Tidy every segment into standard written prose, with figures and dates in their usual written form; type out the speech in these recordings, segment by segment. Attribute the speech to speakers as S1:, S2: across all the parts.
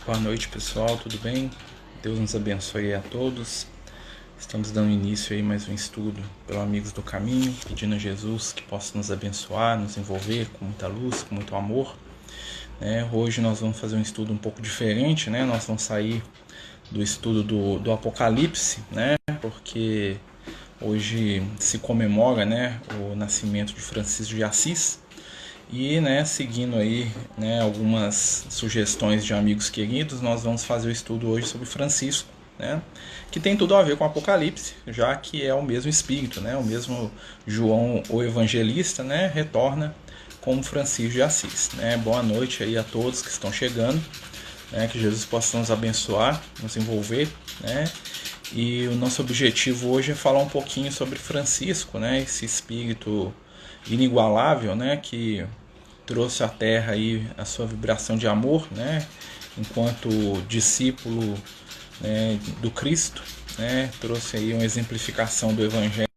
S1: Boa noite, pessoal, tudo bem? Deus nos abençoe a todos. Estamos dando início aí mais um estudo pelo Amigos do Caminho, pedindo a Jesus que possa nos abençoar, nos envolver com muita luz, com muito amor. Hoje nós vamos fazer um estudo um pouco diferente, né? Nós vamos sair do estudo do Apocalipse, né? Porque hoje se comemora, né, o nascimento de Francisco de Assis. E, seguindo aí, algumas sugestões de amigos queridos, nós vamos fazer o estudo hoje sobre Francisco, que tem tudo a ver com o Apocalipse, já que é o mesmo espírito, o mesmo João, o evangelista, retorna como Francisco de Assis. Boa noite aí a todos que estão chegando, que Jesus possa nos abençoar, nos envolver, E o nosso objetivo hoje é falar um pouquinho sobre Francisco, esse espírito inigualável, que trouxe à Terra aí a sua vibração de amor, enquanto discípulo, do Cristo, trouxe aí uma exemplificação do Evangelho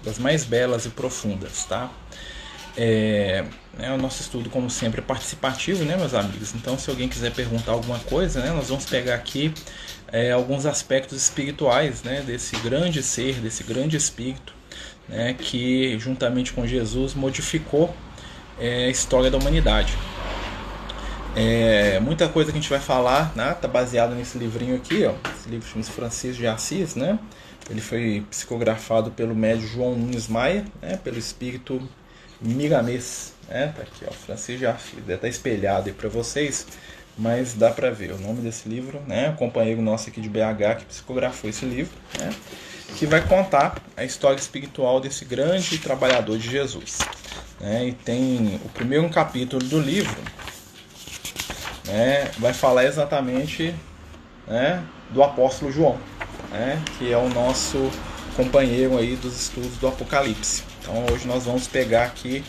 S1: das mais belas e profundas, tá? O nosso estudo, como sempre, é participativo, meus amigos? Então, se alguém quiser perguntar alguma coisa, nós vamos pegar aqui alguns aspectos espirituais, desse grande ser, desse grande espírito, que juntamente com Jesus modificou a história da humanidade. Muita coisa que a gente vai falar está baseado nesse livrinho aqui, ó. Esse livro chama-se Francisco de Assis, Ele foi psicografado pelo médium João Nunes Maia, pelo espírito Miramês, tá aqui, ó, Francisco de Assis. Deve estar espelhado aí para vocês, mas dá para ver o nome desse livro, um companheiro nosso aqui de BH que psicografou esse livro, que vai contar a história espiritual desse grande trabalhador de Jesus. E tem o primeiro capítulo do livro, vai falar exatamente do apóstolo João, que é o nosso companheiro aí dos estudos do Apocalipse. Então hoje nós vamos pegar aqui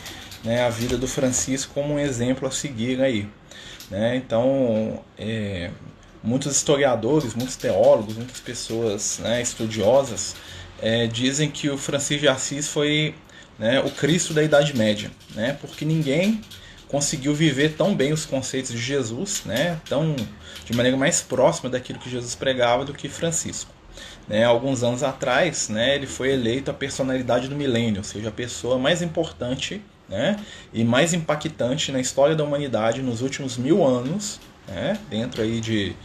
S1: a vida do Francisco como um exemplo a seguir aí. Então, muitos historiadores, muitos teólogos, muitas pessoas estudiosas dizem que o Francisco de Assis foi o Cristo da Idade Média, porque ninguém conseguiu viver tão bem os conceitos de Jesus, de maneira mais próxima daquilo que Jesus pregava do que Francisco. Alguns anos atrás, ele foi eleito a personalidade do milênio, ou seja, a pessoa mais importante e mais impactante na história da humanidade nos últimos 1000 anos, dentro aí de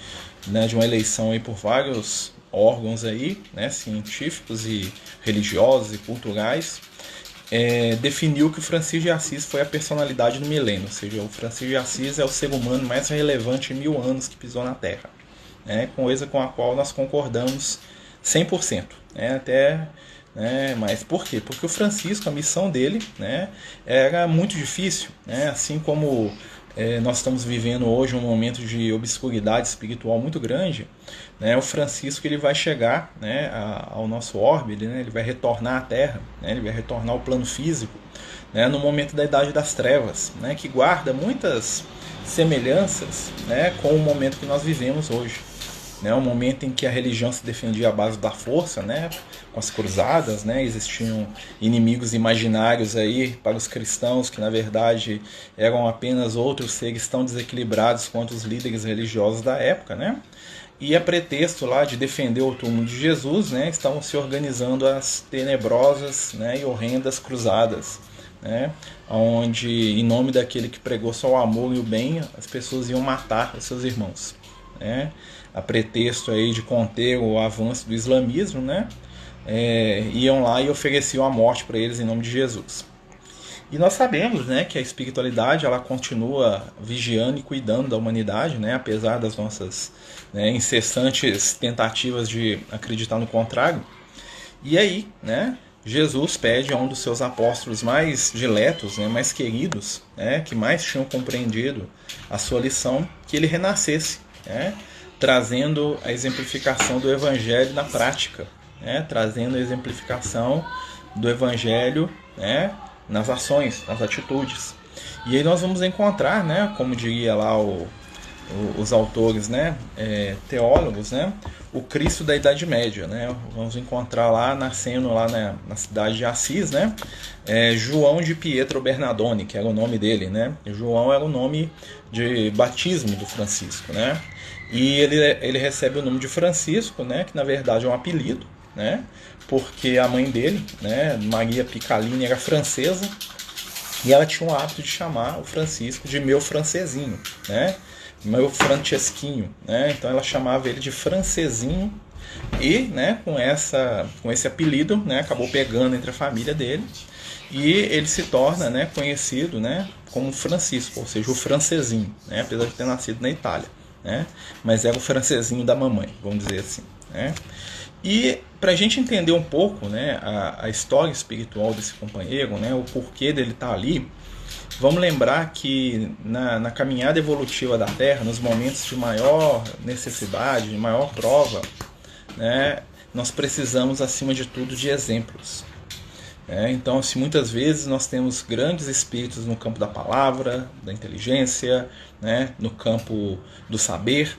S1: uma eleição aí por vários órgãos aí, científicos e religiosos e culturais. Definiu que o Francisco de Assis foi a personalidade do milênio, ou seja, o Francisco de Assis é o ser humano mais relevante em 1000 anos que pisou na Terra, coisa com a qual nós concordamos 100%, mas por quê? Porque o Francisco, a missão dele era muito difícil, assim como nós estamos vivendo hoje um momento de obscuridade espiritual muito grande, o Francisco ele vai chegar ao nosso orbe, ele vai retornar à Terra, ele vai retornar ao plano físico, no momento da Idade das Trevas, que guarda muitas semelhanças com o momento que nós vivemos hoje. Um momento em que a religião se defendia à base da força, com as cruzadas, existiam inimigos imaginários aí para os cristãos que na verdade eram apenas outros seres tão desequilibrados quanto os líderes religiosos da época, E a pretexto lá de defender o túmulo de Jesus, estavam se organizando as tenebrosas e horrendas cruzadas, onde em nome daquele que pregou só o amor e o bem, as pessoas iam matar os seus irmãos, a pretexto aí de conter o avanço do islamismo, iam lá e ofereciam a morte para eles em nome de Jesus. E nós sabemos que a espiritualidade ela continua vigiando e cuidando da humanidade, apesar das nossas incessantes tentativas de acreditar no contrário. E aí, Jesus pede a um dos seus apóstolos mais diletos, mais queridos, que mais tinham compreendido a sua lição, que ele renascesse, trazendo a exemplificação do Evangelho na prática, trazendo a exemplificação do Evangelho nas ações, nas atitudes. E aí nós vamos encontrar, como diria lá os autores, né, teólogos, né, o Cristo da Idade Média, né? Vamos encontrar lá, nascendo lá na cidade de Assis, né, João de Pietro Bernardone, que era o nome dele, né? João era o nome de batismo do Francisco, né? E ele recebe o nome de Francisco, né, que na verdade é um apelido, né? Porque a mãe dele, né, Maria Picalini, era francesa, e ela tinha o hábito de chamar o Francisco de meu francesinho, né? Meu Francesquinho, né? Então ela chamava ele de francesinho e, né, com esse apelido, né, acabou pegando entre a família dele e ele se torna, né, conhecido, né, como Francisco, ou seja, o francesinho, né, apesar de ter nascido na Itália, né? Mas era o francesinho da mamãe, vamos dizer assim, né? E para a gente entender um pouco, né, a história espiritual desse companheiro, né, o porquê dele estar ali, vamos lembrar que na caminhada evolutiva da Terra, nos momentos de maior necessidade, de maior prova, né, nós precisamos, acima de tudo, de exemplos. Então, assim, muitas vezes nós temos grandes espíritos no campo da palavra, da inteligência, né, no campo do saber,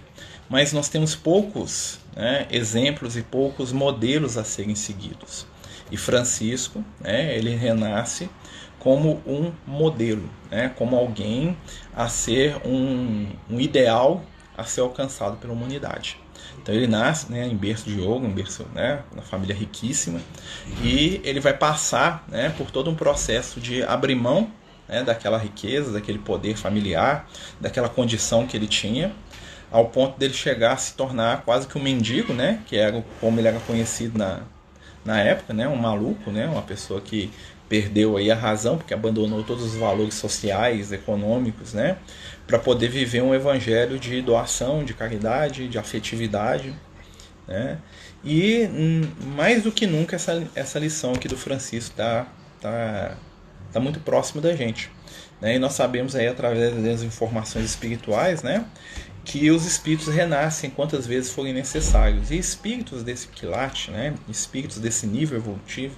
S1: mas nós temos poucos, né, exemplos e poucos modelos a serem seguidos. E Francisco, né, ele renasce como um modelo, né, como alguém a ser um ideal a ser alcançado pela humanidade. Então ele nasce, né, em berço de ouro, né, na família riquíssima, e ele vai passar, né, por todo um processo de abrir mão, né, daquela riqueza, daquele poder familiar, daquela condição que ele tinha, ao ponto dele chegar a se tornar quase que um mendigo, né, que era como ele era conhecido na época, né, um maluco, né, uma pessoa que perdeu aí a razão, porque abandonou todos os valores sociais, econômicos, né, para poder viver um evangelho de doação, de caridade, de afetividade, né? E mais do que nunca essa lição aqui do Francisco tá muito próximo da gente, né? E nós sabemos aí através das informações espirituais, né, que os espíritos renascem quantas vezes forem necessários. E espíritos desse quilate, né, espíritos desse nível evolutivo,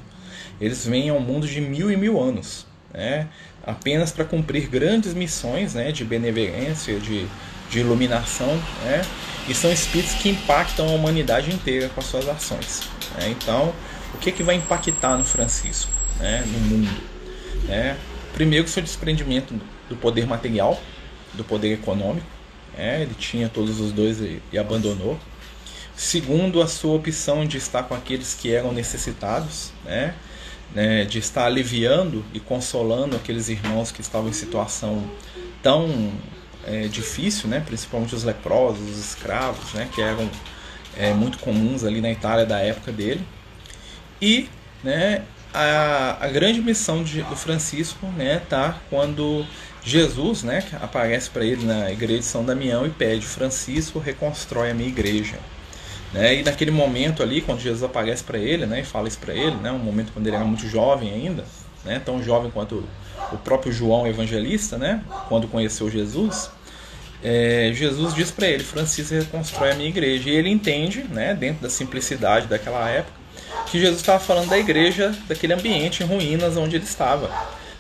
S1: eles vêm ao mundo de 1000 e 1000 anos, né, apenas para cumprir grandes missões, né, de benevolência, de iluminação, né, e são espíritos que impactam a humanidade inteira com as suas ações, né. Então, o que vai impactar no Francisco, né, no mundo? Né? Primeiro, seu desprendimento do poder material, do poder econômico, ele tinha todos os dois e abandonou. Segundo, a sua opção de estar com aqueles que eram necessitados, né, de estar aliviando e consolando aqueles irmãos que estavam em situação tão difícil, né, principalmente os leprosos, os escravos, né, que eram muito comuns ali na Itália da época dele. E, né, a grande missão do Francisco, né, tá quando Jesus, né, aparece para ele na igreja de São Damião e pede: Francisco, reconstrói a minha igreja. Né? E naquele momento ali, quando Jesus aparece para ele, né, e fala isso para ele, né, um momento quando ele era muito jovem ainda, né, tão jovem quanto o próprio João Evangelista, né, quando conheceu Jesus, Jesus diz para ele: Francisco, reconstrói a minha igreja. E ele entende, né, dentro da simplicidade daquela época, que Jesus estava falando da igreja, daquele ambiente em ruínas onde ele estava.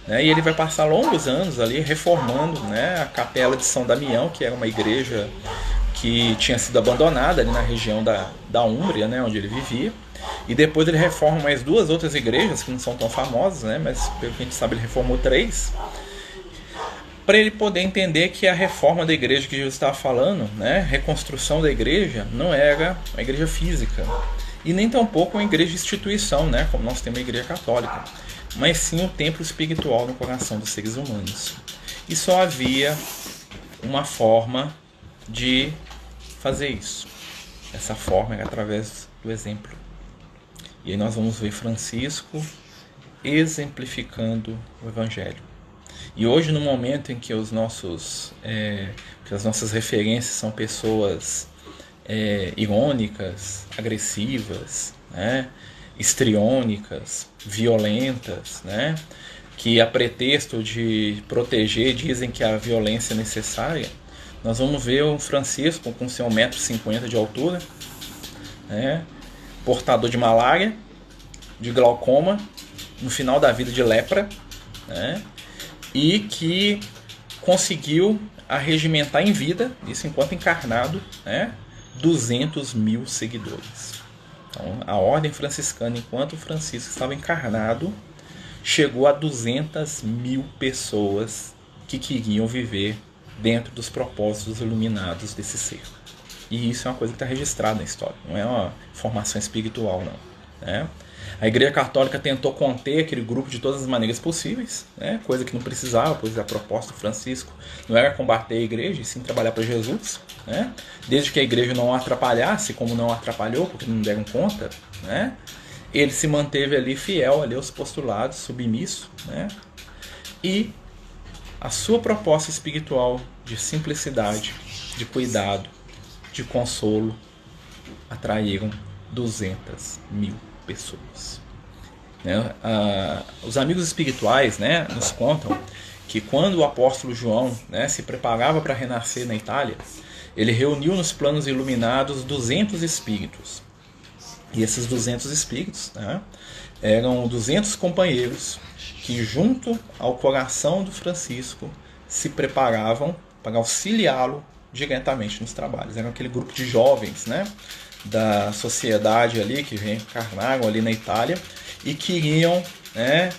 S1: Né? E ele vai passar longos anos ali reformando, né, a capela de São Damião, que era uma igreja que tinha sido abandonada ali na região da Úmbria, né, onde ele vivia. E depois ele reforma mais 2 outras igrejas que não são tão famosas, né, mas pelo que a gente sabe ele reformou 3, para ele poder entender que a reforma da igreja que Jesus estava falando, né, reconstrução da igreja, não era uma igreja física e nem tampouco uma igreja de instituição, né, como nós temos a igreja católica, mas sim um templo espiritual no coração dos seres humanos. E só havia uma forma de fazer isso. Essa forma é através do exemplo. E aí nós vamos ver Francisco exemplificando o Evangelho. E hoje, no momento em que que as nossas referências são pessoas irônicas, agressivas, né, histriônicas, violentas, né, que a pretexto de proteger dizem que a violência é necessária, nós vamos ver o Francisco com seu 1,50 m de altura, né, portador de malária, de glaucoma, no final da vida de lepra, né, e que conseguiu arregimentar em vida, isso enquanto encarnado, né, 200 mil seguidores. Então, a ordem franciscana, enquanto Francisco estava encarnado, chegou a 200 mil pessoas que queriam viver dentro dos propósitos iluminados desse ser. E isso é uma coisa que está registrada na história, não é uma formação espiritual, não, né? A Igreja Católica tentou conter aquele grupo de todas as maneiras possíveis, né? Coisa que não precisava, pois a proposta do Francisco não era combater a Igreja, e sim trabalhar para Jesus, né? Desde que a Igreja não atrapalhasse, como não atrapalhou, porque não deram conta, né? Ele se manteve ali fiel ali aos postulados, submisso, né? E a sua proposta espiritual de simplicidade, de cuidado, de consolo, atraíram 200 mil pessoas. Né? Os amigos espirituais, né, nos contam que quando o apóstolo João, né, se preparava para renascer na Itália, ele reuniu nos planos iluminados 200 espíritos. E esses 200 espíritos, né, eram 200 companheiros que, junto ao coração do Francisco, se preparavam para auxiliá-lo diretamente nos trabalhos. Era aquele grupo de jovens, né, da sociedade ali que reencarnaram ali na Itália e queriam, né,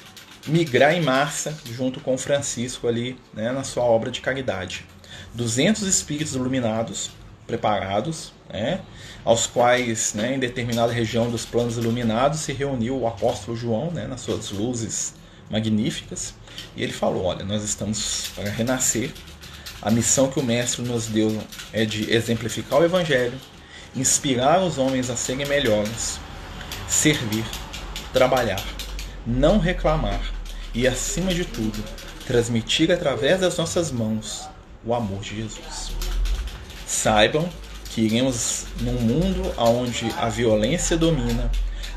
S1: migrar em massa junto com Francisco ali, né, na sua obra de caridade. 200 espíritos iluminados, preparados, né, aos quais, né, em determinada região dos planos iluminados se reuniu o apóstolo João, né, nas suas luzes magníficas, e ele falou: olha, nós estamos para renascer. A missão que o Mestre nos deu é de exemplificar o Evangelho, inspirar os homens a serem melhores, servir, trabalhar, não reclamar e, acima de tudo, transmitir através das nossas mãos o amor de Jesus. Saibam que iremos num mundo onde a violência domina,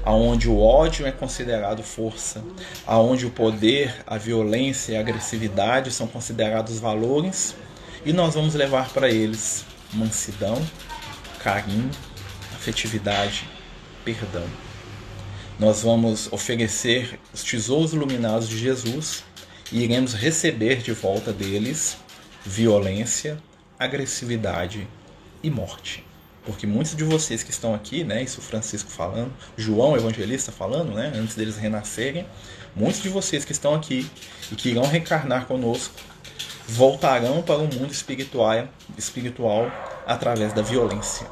S1: onde o ódio é considerado força, onde o poder, a violência e a agressividade são considerados valores, e nós vamos levar para eles mansidão, carinho, afetividade, perdão. Nós vamos oferecer os tesouros iluminados de Jesus e iremos receber de volta deles violência, agressividade e morte. Porque muitos de vocês que estão aqui, né, isso Francisco falando, João Evangelista falando, né, antes deles renascerem, muitos de vocês que estão aqui e que irão reencarnar conosco voltarão para o mundo espiritual através da violência.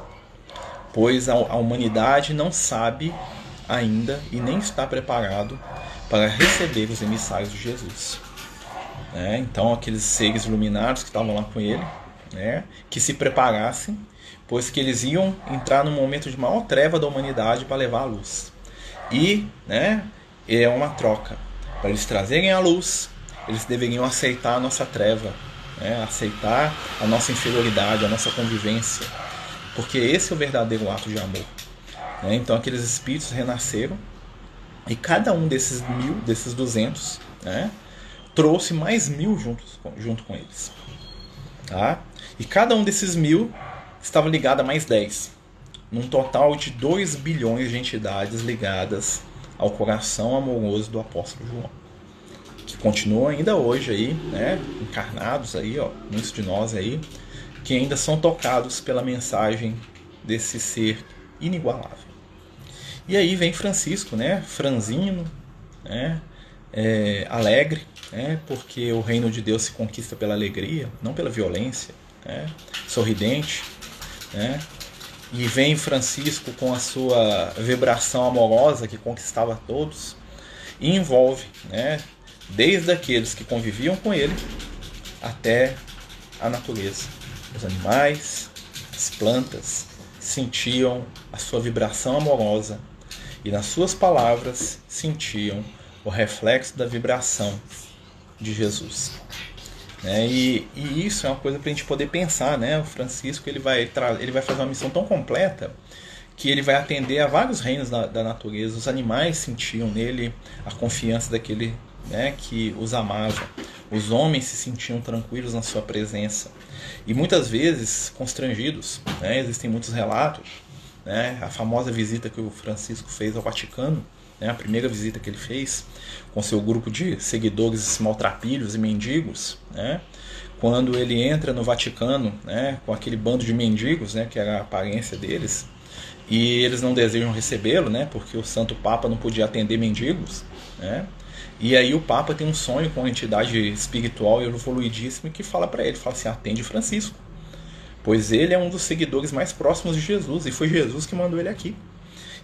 S1: Pois a humanidade não sabe ainda e nem está preparado para receber os emissários de Jesus. Então aqueles seres iluminados que estavam lá com ele, né, que se preparassem, pois que eles iam entrar no momento de maior treva da humanidade para levar a luz. E, né, é uma troca. Para eles trazerem a luz, eles deveriam aceitar a nossa treva, né, aceitar a nossa inferioridade, a nossa convivência, porque esse é o verdadeiro ato de amor. Então aqueles espíritos renasceram e cada um desses 1000, desses 200, né, trouxe mais 1000 junto com eles. Tá? E cada um desses 1000 estava ligado a mais 10, num total de 2 bilhões de entidades ligadas ao coração amoroso do apóstolo João, que continuam ainda hoje aí, né, encarnados aí, ó, muitos de nós aí, que ainda são tocados pela mensagem desse ser inigualável. E aí vem Francisco, né, franzino, né, alegre, né, porque o reino de Deus se conquista pela alegria, não pela violência, né, sorridente, né, e vem Francisco com a sua vibração amorosa que conquistava todos e envolve, né, desde aqueles que conviviam com ele até a natureza. Os animais, as plantas sentiam a sua vibração amorosa e nas suas palavras sentiam o reflexo da vibração de Jesus. E isso é uma coisa para a gente poder pensar, né? O Francisco ele vai fazer uma missão tão completa que ele vai atender a vários reinos da natureza. Os animais sentiam nele a confiança daquele, né, que os amava. Os homens se sentiam tranquilos na sua presença e muitas vezes constrangidos, né? Existem muitos relatos, né? A famosa visita que o Francisco fez ao Vaticano, né? A primeira visita que ele fez com seu grupo de seguidores maltrapilhos e mendigos, né? quando ele entra no Vaticano, né, com aquele bando de mendigos, né, que era a aparência deles, e eles não desejam recebê-lo, né, porque o Santo Papa não podia atender mendigos, né, e aí o Papa tem um sonho com uma entidade espiritual evoluidíssima que fala para ele, fala assim, atende Francisco, pois ele é um dos seguidores mais próximos de Jesus, e foi Jesus que mandou ele aqui.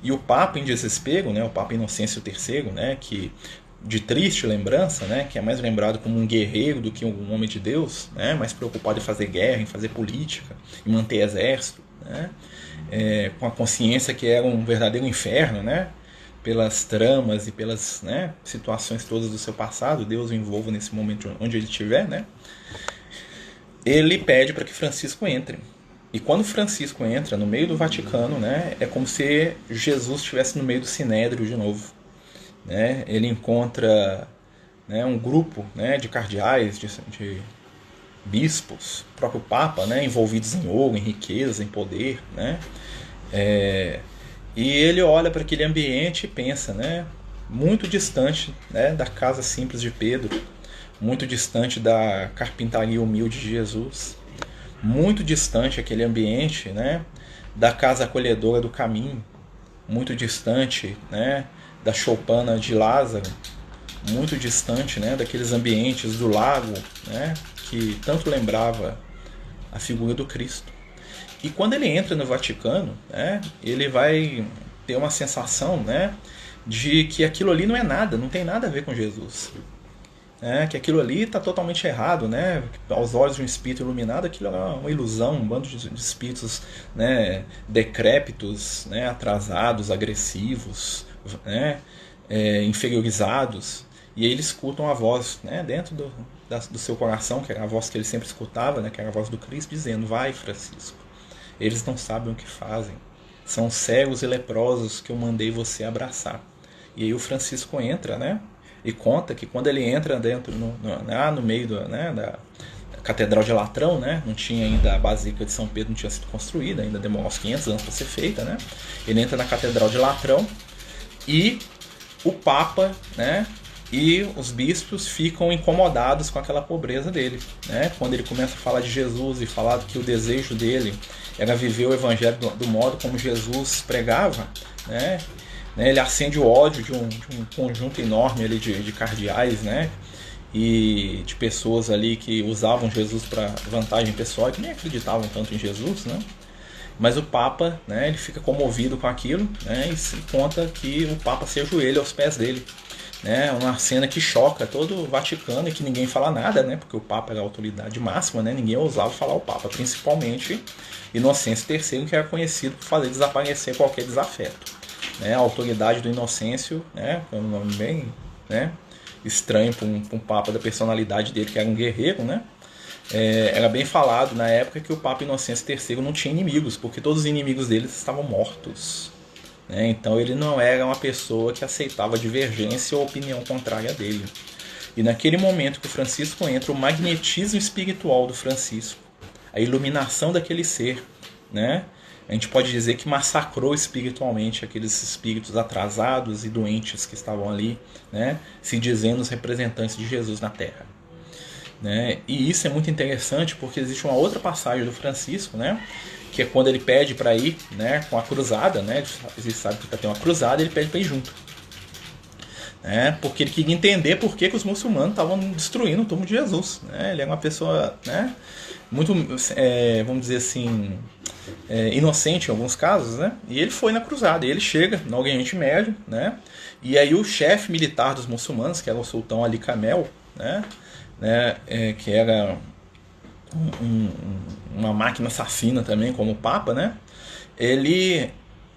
S1: E o Papa em desespero, né, o Papa Inocêncio III, né, que de triste lembrança, né, que é mais lembrado como um guerreiro do que um homem de Deus, né, mais preocupado em fazer guerra, em fazer política, em manter exército, né, com a consciência que era um verdadeiro inferno, né, pelas tramas e pelas, né, situações todas do seu passado, Deus o envolva nesse momento onde ele estiver, né, ele pede para que Francisco entre. E quando Francisco entra no meio do Vaticano, né, é como se Jesus estivesse no meio do Sinédrio de novo. Né? Ele encontra, né, um grupo, né, de cardeais, de bispos, o próprio Papa, né, envolvidos em ouro, em riqueza, em poder. Né? E ele olha para aquele ambiente e pensa, né, muito distante, né, da casa simples de Pedro, muito distante da carpintaria humilde de Jesus, muito distante aquele ambiente, né, da casa acolhedora do caminho, muito distante, né, da choupana de Lázaro, muito distante, né, daqueles ambientes do lago, né, que tanto lembrava a figura do Cristo. E quando ele entra no Vaticano, né, ele vai ter uma sensação, né, de que aquilo ali não é nada, não tem nada a ver com Jesus. Que aquilo ali está totalmente errado, né? Aos olhos de um espírito iluminado, aquilo é uma ilusão, um bando de espíritos, né, decrépitos, né, atrasados, agressivos, né, inferiorizados. E aí eles escutam a voz, né, dentro do seu coração, que era a voz que ele sempre escutava, né, que era a voz do Cristo, dizendo: vai, Francisco, eles não sabem o que fazem, são cegos e leprosos que eu mandei você abraçar. E aí o Francisco entra, né, e conta que quando ele entra dentro, no meio da Catedral de Latrão, né, não tinha ainda a Basílica de São Pedro, não tinha sido construída, ainda demorou uns 500 anos para ser feita, né? Ele entra na Catedral de Latrão e o Papa, né, e os bispos ficam incomodados com aquela pobreza dele, né? Quando ele começa a falar de Jesus e falar que o desejo dele era viver o Evangelho do modo como Jesus pregava, né? Ele acende o ódio de um conjunto enorme ali de cardeais, né, e de pessoas ali que usavam Jesus para vantagem pessoal e que nem acreditavam tanto em Jesus, né? Mas o Papa, né, ele fica comovido com aquilo, né, e se conta que o Papa se ajoelha aos pés dele. Né, uma cena que choca todo o Vaticano e que ninguém fala nada, né, porque o Papa era a autoridade máxima, né, ninguém ousava falar o Papa, principalmente Inocêncio III, que era conhecido por fazer desaparecer qualquer desafeto. Né, a autoridade do Inocêncio, né, é um nome bem, né, estranho para um Papa da personalidade dele, que era um guerreiro, né, era bem falado na época que o Papa Inocêncio III não tinha inimigos, porque todos os inimigos dele estavam mortos. Né, então ele não era uma pessoa que aceitava divergência ou opinião contrária dele. E naquele momento que o Francisco entra, o magnetismo espiritual do Francisco, a iluminação daquele ser, né, a gente pode dizer que massacrou espiritualmente aqueles espíritos atrasados e doentes que estavam ali, né, se dizendo os representantes de Jesus na Terra. Né? E isso é muito interessante porque existe uma outra passagem do Francisco, né, que é quando ele pede para ir, né, com a cruzada, né, ele sabe que tem uma cruzada, ele pede para ir junto. Né, porque ele queria entender por que os muçulmanos estavam destruindo o túmulo de Jesus. Né? Ele é uma pessoa, né, muito, vamos dizer assim, inocente em alguns casos, né? E ele foi na cruzada, e ele chega no Oriente Médio, né? E aí o chefe militar dos muçulmanos, que era o sultão Ali Kamel, né? Que era uma máquina assassina também, como o Papa, né? Ele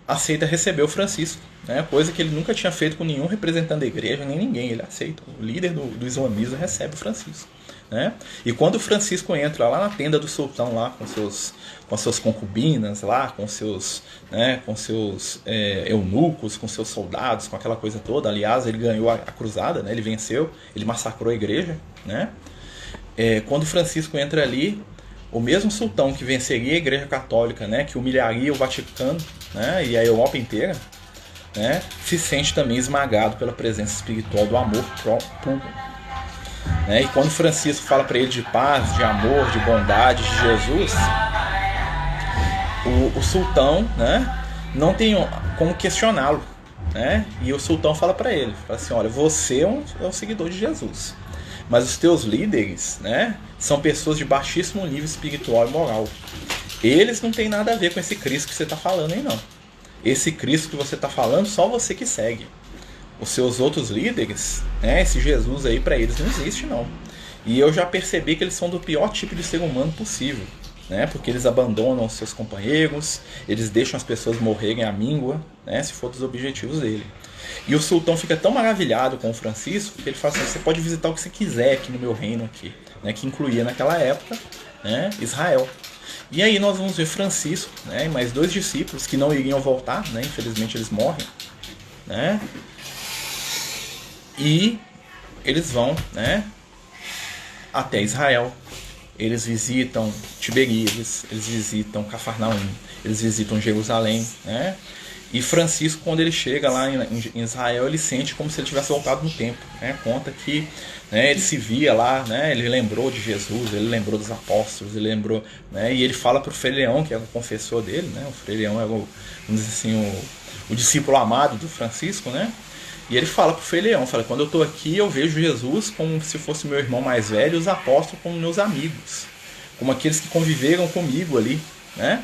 S1: aceita receber o Francisco, né? Coisa que ele nunca tinha feito com nenhum representante da igreja, nem ninguém. Ele aceita. O líder do islamismo recebe o Francisco. Né? E quando o Francisco entra lá na tenda do sultão, lá com suas concubinas, lá com seus eunucos, com seus soldados, com aquela coisa toda. Aliás, ele ganhou a cruzada, né? Ele venceu, ele massacrou a igreja. Né? Quando o Francisco entra ali, o mesmo sultão que venceria a igreja católica, né? Que humilharia o Vaticano, né? E a Europa inteira, né? Se sente também esmagado pela presença espiritual do amor puro. né? E quando Francisco fala para ele de paz, de amor, de bondade, de Jesus, o sultão, né, não tem como questioná-lo, né? E o sultão fala para ele, fala assim, olha, você é um seguidor de Jesus, mas os teus líderes, né, são pessoas de baixíssimo nível espiritual e moral. Eles não têm nada a ver com esse Cristo que você está falando aí, não. Esse Cristo que você está falando, só você que segue. Os seus outros líderes, né, esse Jesus aí, para eles não existe, não. E eu já percebi que eles são do pior tipo de ser humano possível, né, porque eles abandonam os seus companheiros, eles deixam as pessoas morrerem à míngua, né, se for dos objetivos dele. E o sultão fica tão maravilhado com o Francisco que ele fala assim, você pode visitar o que você quiser aqui no meu reino, aqui, né, que incluía naquela época, né, Israel. E aí nós vamos ver Francisco, né, e mais 2 discípulos que não iriam voltar, né, infelizmente eles morrem, né, e eles vão, né, até Israel. Eles visitam Tiberíades, eles visitam Cafarnaum, eles visitam Jerusalém, né? E Francisco, quando ele chega lá em Israel, ele sente como se ele tivesse voltado no tempo, né? Conta que, né, ele se via lá, né? Ele lembrou de Jesus, ele lembrou dos apóstolos, ele lembrou, né? E ele fala para o Frei Leão, que é o confessor dele, né? O Frei Leão é o, vamos dizer assim, o discípulo amado do Francisco, né? E ele fala pro Frei Leão, fala, quando eu estou aqui eu vejo Jesus como se fosse meu irmão mais velho e os apóstolos como meus amigos, como aqueles que conviveram comigo ali, né?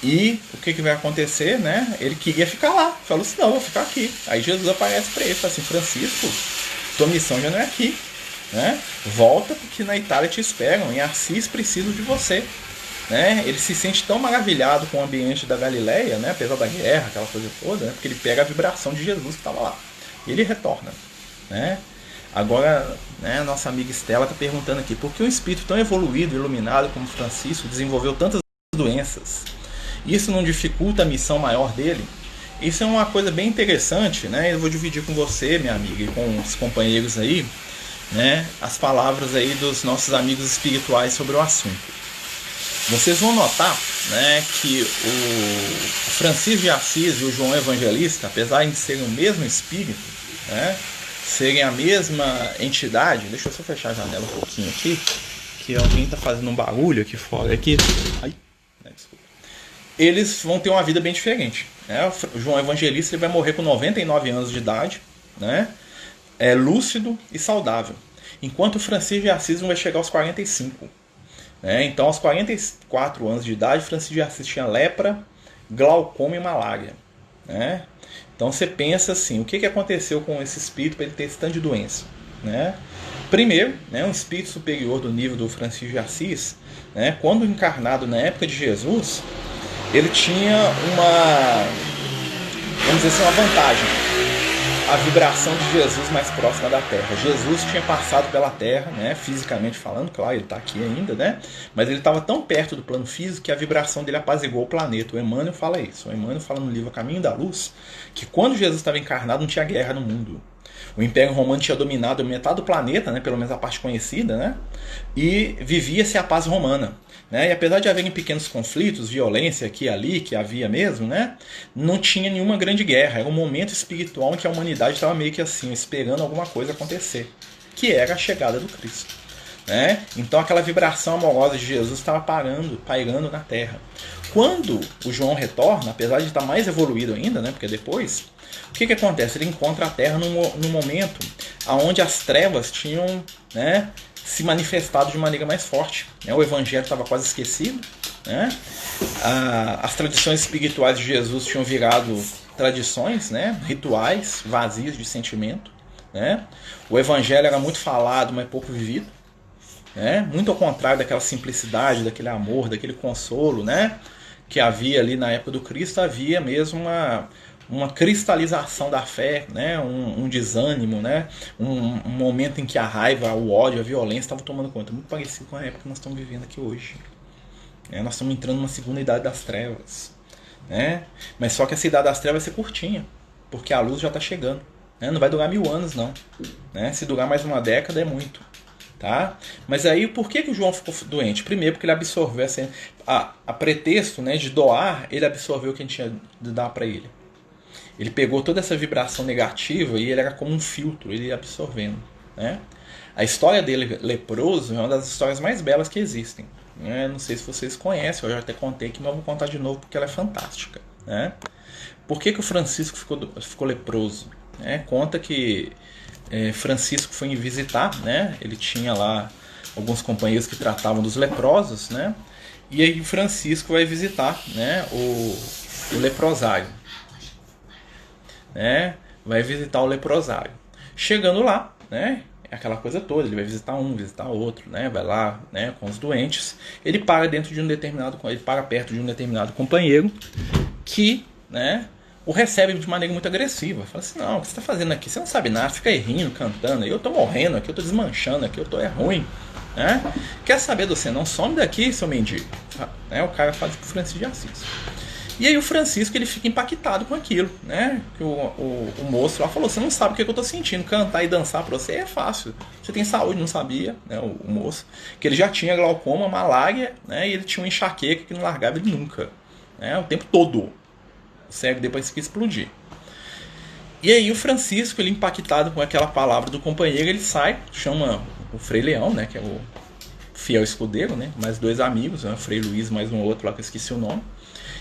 S1: E o que vai acontecer, né? Ele queria ficar lá, falou assim, não, vou ficar aqui. Aí Jesus aparece para ele, fala assim, Francisco, tua missão já não é aqui, né? Volta porque na Itália te esperam, em Assis precisam de você. Né? Ele se sente tão maravilhado com o ambiente da Galileia, né? Apesar da guerra, aquela coisa toda, né? Porque ele pega a vibração de Jesus que estava lá e ele retorna, né? Agora, né, a nossa amiga Estela está perguntando aqui, por que um espírito tão evoluído, iluminado como Francisco desenvolveu tantas doenças? Isso não dificulta a missão maior dele? Isso é uma coisa bem interessante, né? Eu vou dividir com você, minha amiga, e com os companheiros aí, né, as palavras aí dos nossos amigos espirituais sobre o assunto. Vocês vão notar, né, que o Francisco de Assis e o João Evangelista, apesar de serem o mesmo espírito, né, serem a mesma entidade, deixa eu só fechar a janela um pouquinho aqui, que alguém está fazendo um barulho aqui fora. Aqui. Ai, desculpa. Eles vão ter uma vida bem diferente. Né? O João Evangelista ele vai morrer com 99 anos de idade, né, lúcido e saudável, enquanto o Francisco de Assis vai chegar aos 45. Então, aos 44 anos de idade, Francisco de Assis tinha lepra, glaucoma e malária. Né? Então, você pensa assim, o que aconteceu com esse espírito para ele ter esse tanto de doença? Né? Primeiro, né, um espírito superior do nível do Francisco de Assis, né, quando encarnado na época de Jesus, ele tinha vamos dizer assim, uma vantagem. A vibração de Jesus mais próxima da Terra. Jesus tinha passado pela Terra, né, fisicamente falando, claro, ele está aqui ainda, né, mas ele estava tão perto do plano físico que a vibração dele apaziguou o planeta. O Emmanuel fala isso. O Emmanuel fala no livro Caminho da Luz que quando Jesus estava encarnado não tinha guerra no mundo. O Império Romano tinha dominado metade do planeta, né, pelo menos a parte conhecida, né, e vivia-se a paz romana. Né? E apesar de haverem pequenos conflitos, violência aqui e ali, que havia mesmo, né? Não tinha nenhuma grande guerra. Era um momento espiritual em que a humanidade estava meio que assim, esperando alguma coisa acontecer, que era a chegada do Cristo. Né? Então aquela vibração amorosa de Jesus estava pairando na Terra. Quando o João retorna, apesar de estar mais evoluído ainda, né? Porque depois, o que acontece? Ele encontra a Terra num momento onde as trevas tinham, né, se manifestado de maneira mais forte. O Evangelho estava quase esquecido. Né? As tradições espirituais de Jesus tinham virado tradições, né, rituais vazios de sentimento. Né? O Evangelho era muito falado, mas pouco vivido. Né? Muito ao contrário daquela simplicidade, daquele amor, daquele consolo, né, que havia ali na época do Cristo. Havia mesmo uma cristalização da fé, né? um desânimo, né? um momento em que a raiva, o ódio, a violência estavam tomando conta. Muito parecido com a época que nós estamos vivendo aqui hoje. Nós estamos entrando numa segunda idade das trevas. Né? Mas só que essa idade das trevas vai ser curtinha, porque a luz já está chegando. Né? Não vai durar 1000 anos, não. Né? Se durar mais uma década é muito. Tá? Mas aí por que o João ficou doente? Primeiro porque ele absorveu a pretexto, né, de doar, ele absorveu o que a gente tinha de dar para ele. Ele pegou toda essa vibração negativa e ele era como um filtro, ele ia absorvendo, né? A história dele, leproso, é uma das histórias mais belas que existem, né? Não sei se vocês conhecem, eu já até contei aqui, mas eu vou contar de novo porque ela é fantástica, né? Por que o Francisco ficou leproso? Conta que Francisco foi visitar, né? Ele tinha lá alguns companheiros que tratavam dos leprosos, né? E aí Francisco vai visitar, né, o leprosário, né? Vai visitar o leprosário. Chegando lá, né, é aquela coisa toda, ele vai visitar um, visitar outro, né? Vai lá, né, com os doentes. Ele para perto de um determinado companheiro que, né, o recebe de maneira muito agressiva. Fala assim: não, o que você está fazendo aqui? Você não sabe nada, fica aí rindo, cantando. Eu estou morrendo aqui, eu estou desmanchando aqui, eu estou ruim. Né? Quer saber de você? Não some daqui, seu mendigo. O cara fala pro Francisco de Assis. E aí o Francisco ele fica impactado com aquilo, né? Que o moço lá falou: você não sabe o que eu estou sentindo, cantar e dançar para você é fácil. Você tem saúde, não sabia, né? O moço, que ele já tinha glaucoma, malária, né? E ele tinha uma enxaqueca que não largava ele nunca, né? O tempo todo. O cérebro depois que explodir. E aí o Francisco, ele impactado com aquela palavra do companheiro, ele sai, chama o Frei Leão, né, que é o fiel escudeiro, né, mais dois amigos, né, o Frei Luiz mais um outro lá que eu esqueci o nome.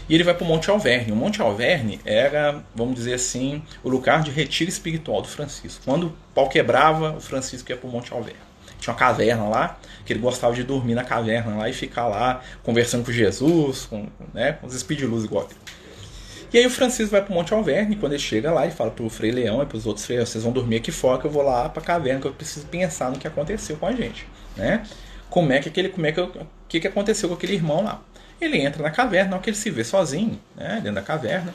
S1: E ele vai para o Monte Alverne. O Monte Alverne era, vamos dizer assim, o lugar de retiro espiritual do Francisco. Quando o pau quebrava, o Francisco ia para o Monte Alverne. Tinha uma caverna lá, que ele gostava de dormir na caverna lá e ficar lá conversando com Jesus, com os espíritos de luz igual. E aí o Francisco vai pro Monte Alverne, e quando ele chega lá, ele fala pro Frei Leão e pros outros freios: vocês vão dormir aqui fora que eu vou lá pra caverna, que eu preciso pensar no que aconteceu com a gente, né? O que aconteceu com aquele irmão lá. Ele entra na caverna, na hora que ele se vê sozinho, né, dentro da caverna,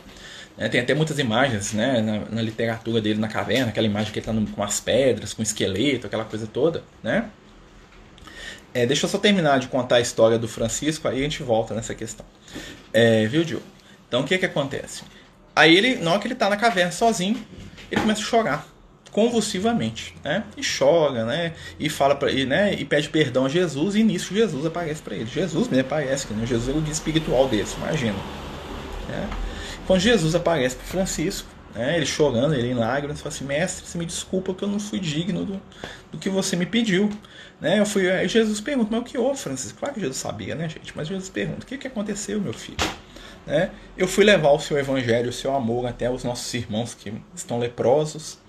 S1: né, tem até muitas imagens, né, na literatura dele na caverna, aquela imagem que ele tá com as pedras, com o esqueleto, aquela coisa toda, né? Deixa eu só terminar de contar a história do Francisco, aí a gente volta nessa questão. Viu, Diogo? Então o que acontece? Aí ele, na hora que ele está na caverna sozinho, ele começa a chorar convulsivamente, né? E chora, né? E fala para ele, né? E pede perdão a Jesus, e nisso Jesus aparece para ele. Jesus mesmo aparece, né? Jesus é o guia espiritual dele, imagina. Né? Quando Jesus aparece para Francisco, né? Ele chorando, ele em lágrimas, fala assim: mestre, você me desculpa que eu não fui digno do que você me pediu. Né? Aí Jesus pergunta: mas o que houve, Francisco? Claro que Jesus sabia, né, gente? Mas Jesus pergunta: o que aconteceu, meu filho? Né? Eu fui levar o seu evangelho, o seu amor até os nossos irmãos que estão leprosos,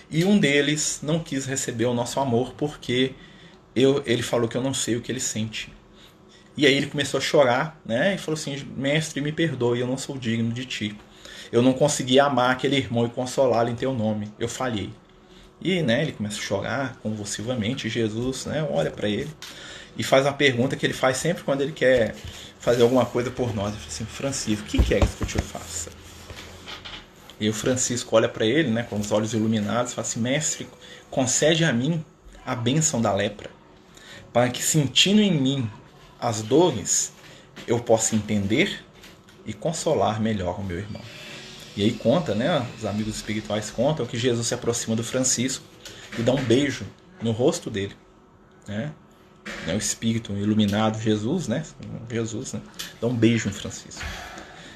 S1: e um deles não quis receber o nosso amor porque ele falou que eu não sei o que ele sente. E aí ele começou a chorar, né? E falou assim: mestre, me perdoe, eu não sou digno de ti. Eu não consegui amar aquele irmão e consolá-lo em teu nome. Eu falhei. E, né, ele começa a chorar convulsivamente. E Jesus, né, olha para ele e faz uma pergunta que ele faz sempre quando ele quer fazer alguma coisa por nós. Ele fala assim: Francisco, o que queres que eu te faça? E o Francisco olha para ele, né, com os olhos iluminados, e fala assim: mestre, concede a mim a bênção da lepra, para que, sentindo em mim as dores, eu possa entender e consolar melhor o meu irmão. E aí conta, né, os amigos espirituais contam que Jesus se aproxima do Francisco e dá um beijo no rosto dele, né? O espírito iluminado Jesus, né? Dá um beijo em Francisco.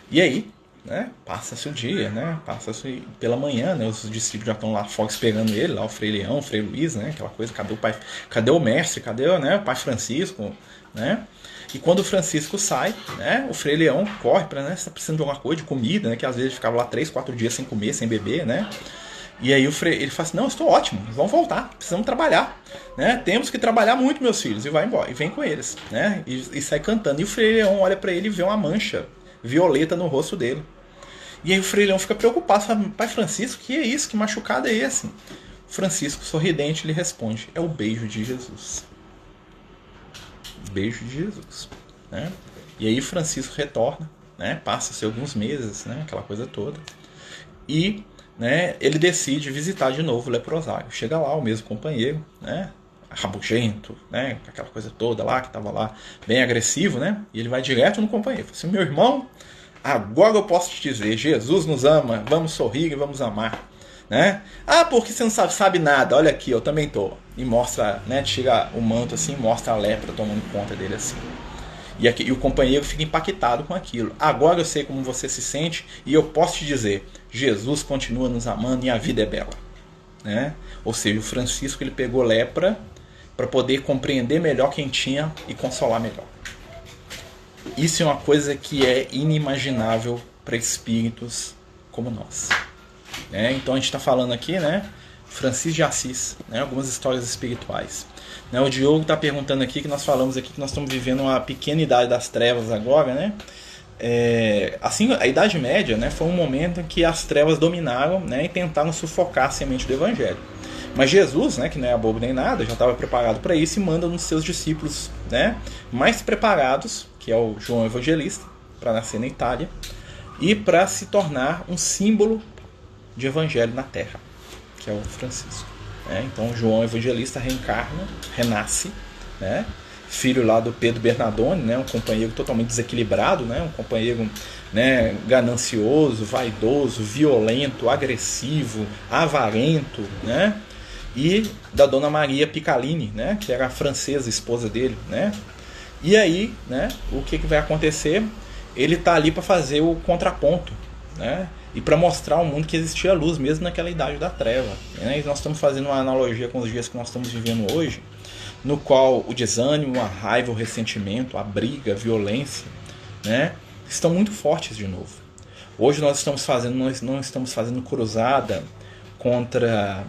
S1: E aí, né, passa-se o dia, né? Passa-se pela manhã, né? Os discípulos já estão lá fora esperando ele, lá o Frei Leão, o Frei Luiz, né? Aquela coisa: cadê o pai? Cadê o mestre? Cadê, né, o pai Francisco, né? E quando o Francisco sai, né, o Frei Leão corre para, né, você tá precisando de alguma coisa, de comida, né? Que às vezes ficava lá 3, 4 dias sem comer, sem beber, né? E aí ele fala assim: não, eu estou ótimo, vamos voltar, precisamos trabalhar, né? Temos que trabalhar muito, meus filhos. E vai embora, e vem com eles, né? E sai cantando. E o Frei Leão olha para ele e vê uma mancha violeta no rosto dele. E aí o Frei Leão fica preocupado, fala: pai Francisco, que é isso? Que machucado é esse? Francisco, sorridente, lhe responde: é o beijo de Jesus. Beijo de Jesus, né? E aí Francisco retorna, né? Passa-se alguns meses, né? Aquela coisa toda. E, né, ele decide visitar de novo o leprosário. Chega lá o mesmo companheiro, né, rabugento, né, aquela coisa toda lá, que estava lá bem agressivo, né, e ele vai direto no companheiro. Fala assim: meu irmão, agora eu posso te dizer, Jesus nos ama, vamos sorrir e vamos amar, né? Ah, porque você não sabe nada, olha aqui, eu também tô. E mostra, né, tira o manto assim, mostra a lepra tomando conta dele assim. E o companheiro fica impactado com aquilo. Agora eu sei como você se sente e eu posso te dizer, Jesus continua nos amando e a vida é bela. Né? Ou seja, o Francisco ele pegou lepra para poder compreender melhor quem tinha e consolar melhor. Isso é uma coisa que é inimaginável para espíritos como nós. Né? Então a gente está falando aqui, né, Francisco de Assis, né, algumas histórias espirituais. Né? O Diogo está perguntando aqui que nós falamos aqui que nós estamos vivendo uma pequena idade das trevas agora, né? Assim, a Idade Média, né, foi um momento em que as trevas dominaram, né, e tentaram sufocar a semente do Evangelho. Mas Jesus, né, que não é bobo nem nada, já estava preparado para isso e manda um dos seus discípulos, né, mais preparados, que é o João Evangelista, para nascer na Itália e para se tornar um símbolo de Evangelho na Terra, que é o Francisco. Então João Evangelista renasce, né, filho lá do Pedro Bernardone, né, um companheiro totalmente desequilibrado, né, um companheiro, né, ganancioso, vaidoso, violento, agressivo, avarento, né, e da Dona Maria Picalini, né, que era a francesa, esposa dele, né. E aí, né, o que vai acontecer? Ele está ali para fazer o contraponto, né, e para mostrar ao mundo que existia luz mesmo naquela idade da treva. Né? E nós estamos fazendo uma analogia com os dias que nós estamos vivendo hoje, no qual o desânimo, a raiva, o ressentimento, a briga, a violência, né, estão muito fortes de novo. Hoje nós não estamos fazendo cruzada contra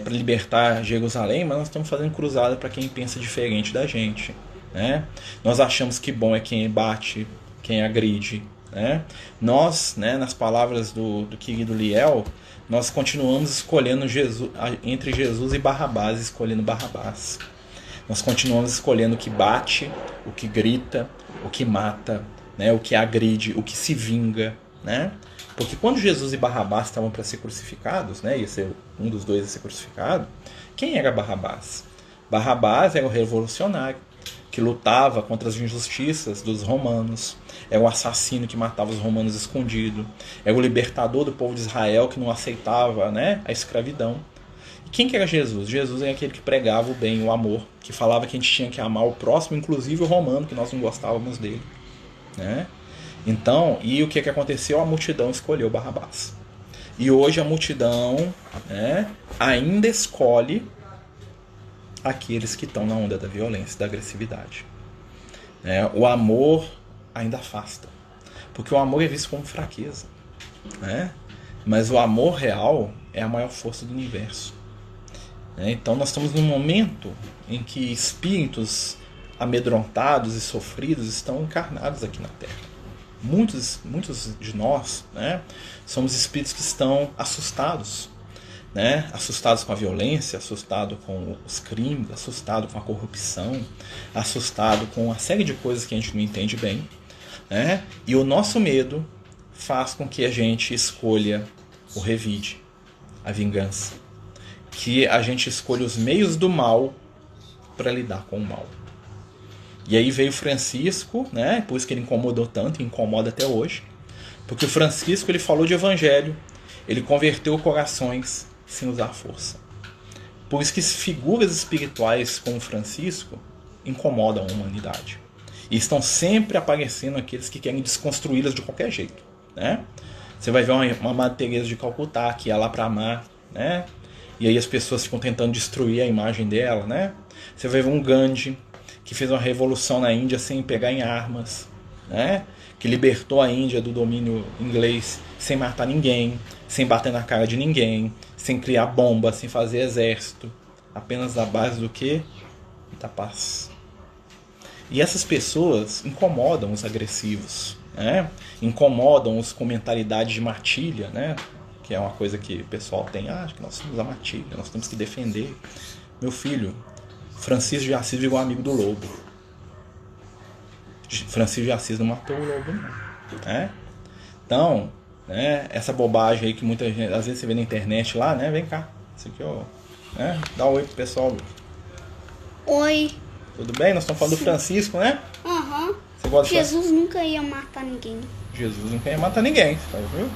S1: para libertar Jerusalém, mas nós estamos fazendo cruzada para quem pensa diferente da gente. Né? Nós achamos que bom é quem bate, quem agride. Né? Nós, né, nas palavras do querido Liel, nós continuamos escolhendo entre Jesus e Barrabás, escolhendo Barrabás. Nós continuamos escolhendo o que bate, o que grita, o que mata, né, o que agride, o que se vinga. Né? Porque quando Jesus e Barrabás estavam para ser crucificados, né, ia ser um dos dois a ser crucificado, quem era Barrabás? Barrabás era o revolucionário que lutava contra as injustiças dos romanos, era o assassino que matava os romanos escondido, era o libertador do povo de Israel que não aceitava, né, a escravidão. E quem que era Jesus? Jesus é aquele que pregava o bem, o amor, que falava que a gente tinha que amar o próximo, inclusive o romano, que nós não gostávamos dele. Né? Então, e o que aconteceu? A multidão escolheu Barrabás. E hoje a multidão, né, ainda escolhe aqueles que estão na onda da violência, da agressividade. O amor ainda afasta, porque o amor é visto como fraqueza, né? Mas o amor real é a maior força do universo. Então nós estamos num momento em que espíritos amedrontados e sofridos estão encarnados aqui na Terra. Muitos de nós, né, somos espíritos que estão assustados. Né? Assustados com a violência, assustado com os crimes, assustado com a corrupção, assustado com uma série de coisas que a gente não entende bem. Né? E o nosso medo faz com que a gente escolha o revide, a vingança. Que a gente escolha os meios do mal para lidar com o mal. E aí veio Francisco, né? Por isso que ele incomodou tanto e incomoda até hoje. Porque o Francisco ele falou de evangelho, ele converteu corações sem usar força. Por isso que figuras espirituais como Francisco incomodam a humanidade. E estão sempre aparecendo aqueles que querem desconstruí-las de qualquer jeito. Né? Você vai ver uma Madre Teresa de Calcutá que ia lá para amar, né? E aí as pessoas ficam tentando destruir a imagem dela. Né? Você vai ver um Gandhi que fez uma revolução na Índia sem pegar em armas, né? Que libertou a Índia do domínio inglês sem matar ninguém, sem bater na cara de ninguém, sem criar bomba, sem fazer exército, apenas da base do quê? Da paz. E essas pessoas incomodam os agressivos, né? Incomodam os com mentalidade de matilha, né? Que é uma coisa que o pessoal tem, acho que nós somos a matilha, nós temos que defender. Meu filho, Francisco de Assis virou amigo do lobo. Francisco de Assis não matou o lobo, não. Né? Então, né, essa bobagem aí que muita gente, às vezes você vê na internet lá, né? Vem cá, isso aqui, ó, né? Dá um oi pro pessoal.
S2: Oi.
S1: Tudo bem? Nós estamos falando do Francisco, né?
S2: Aham.
S1: Uhum.
S2: Jesus nunca ia matar ninguém.
S1: Jesus nunca ia matar ninguém, viu?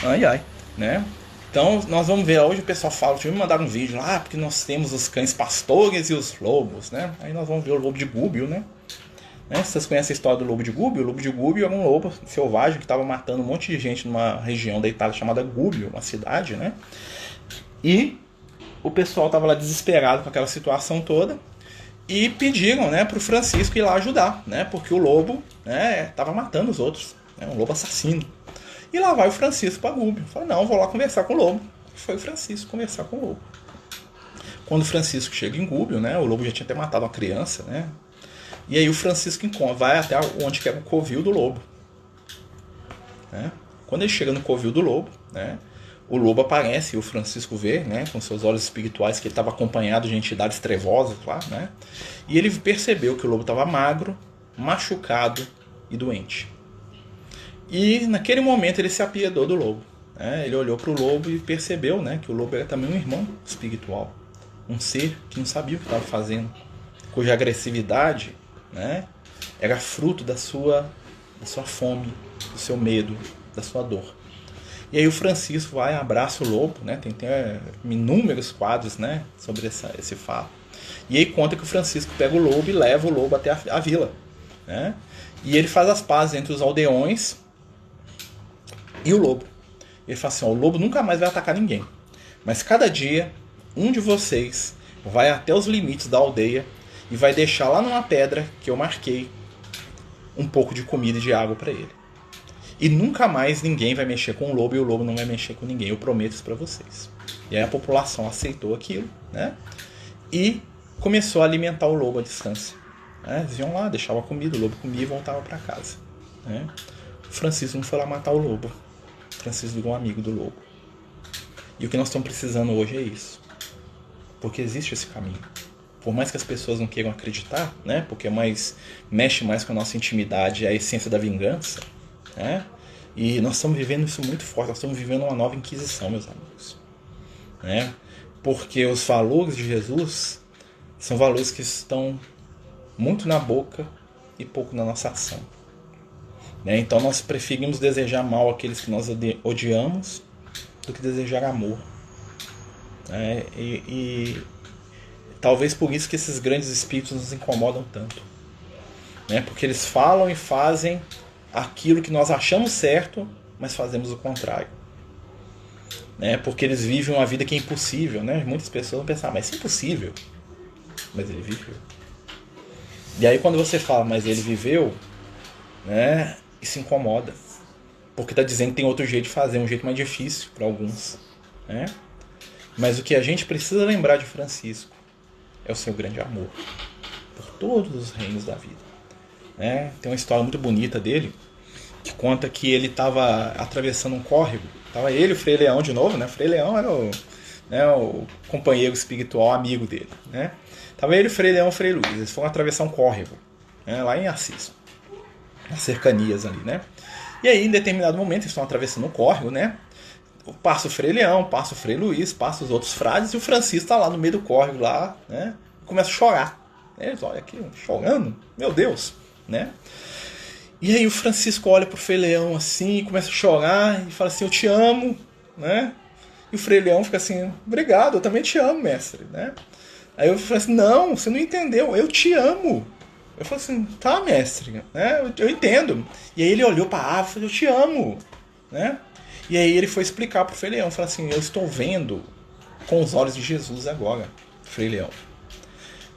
S1: Ai, ai, né? Então, nós vamos ver, hoje o pessoal fala, deixa eu me mandar um vídeo lá, porque nós temos os cães pastores e os lobos, né? Aí nós vamos ver o lobo de Gúbio, né? Né? Vocês conhecem a história do lobo de Gubbio? O lobo de Gubbio era um lobo selvagem que estava matando um monte de gente numa região da Itália chamada Gubbio, uma cidade, né? E o pessoal estava lá desesperado com aquela situação toda e pediram, né, para o Francisco ir lá ajudar, né? Porque o lobo estava matando os outros, né? Um lobo assassino. E lá vai o Francisco para Gubbio. Fala, não, vou lá conversar com o lobo. Foi o Francisco conversar com o lobo. Quando o Francisco chega em Gubbio, né, o lobo já tinha até matado uma criança, né? E aí o Francisco vai até onde que era o covil do lobo. Né? Quando ele chega no covil do lobo, né, o lobo aparece e o Francisco vê, né, com seus olhos espirituais, que ele estava acompanhado de entidades trevosas lá, né? E ele percebeu que o lobo estava magro, machucado e doente. E naquele momento ele se apiedou do lobo. Né? Ele olhou para o lobo e percebeu, né, que o lobo era também um irmão espiritual. Um ser que não sabia o que estava fazendo, cuja agressividade, né, era fruto da sua fome, do seu medo, da sua dor. E aí o Francisco vai, abraça o lobo, né, tem inúmeros quadros, né, sobre esse fato. E aí conta que o Francisco pega o lobo e leva o lobo até a vila. Né, e ele faz as pazes entre os aldeões e o lobo. Ele fala assim, ó, o lobo nunca mais vai atacar ninguém, mas cada dia um de vocês vai até os limites da aldeia e vai deixar lá numa pedra que eu marquei um pouco de comida e de água para ele. E nunca mais ninguém vai mexer com o lobo e o lobo não vai mexer com ninguém. Eu prometo isso para vocês. E aí a população aceitou aquilo, né? E começou a alimentar o lobo à distância. Né? Eles iam lá, deixavam a comida, o lobo comia e voltava para casa. Né? O Francisco não foi lá matar o lobo. O Francisco virou um amigo do lobo. E o que nós estamos precisando hoje é isso. Porque existe esse caminho. Por mais que as pessoas não queiram acreditar, né? Porque mexe mais com a nossa intimidade, a essência da vingança, né? E nós estamos vivendo isso muito forte, nós estamos vivendo uma nova Inquisição, meus amigos. Né? Porque os valores de Jesus são valores que estão muito na boca e pouco na nossa ação. Né? Então nós preferimos desejar mal àqueles que nós odiamos do que desejar amor. Né? E talvez por isso que esses grandes espíritos nos incomodam tanto. Né? Porque eles falam e fazem aquilo que nós achamos certo, mas fazemos o contrário. Né? Porque eles vivem uma vida que é impossível. Né? Muitas pessoas vão pensar, mas isso é impossível. Mas ele viveu. E aí quando você fala, mas ele viveu, né, isso incomoda. Porque está dizendo que tem outro jeito de fazer, um jeito mais difícil para alguns. Né? Mas o que a gente precisa lembrar de Francisco é o seu grande amor por todos os reinos da vida. Né? Tem uma história muito bonita dele que conta que ele estava atravessando um córrego. Estava ele e o Frei Leão de novo. Né? O Frei Leão era o companheiro espiritual amigo dele. Né? Estava ele, o Frei Leão e o Frei Luís. Eles foram atravessar um córrego, né? Lá em Assis, nas cercanias ali. Né? E aí, em determinado momento, eles estão atravessando um córrego, né? Passa o Frei Leão, passa o Frei Luís, passa os outros frades, e o Francisco está lá no meio do córrego, lá, né? Começa a chorar. Eles olham aqui, chorando, meu Deus, né? E aí o Francisco olha pro Frei Leão assim, e começa a chorar, e fala assim, eu te amo, né? E o Frei Leão fica assim, obrigado, eu também te amo, mestre, né? Aí eu falo assim, não, você não entendeu, eu te amo. Eu falei assim, tá, mestre, né? Eu entendo. E aí ele olhou para a árvore e falou, eu te amo, né? E aí ele foi explicar pro Frei Leão, falou assim, eu estou vendo com os olhos de Jesus agora, Frei Leão.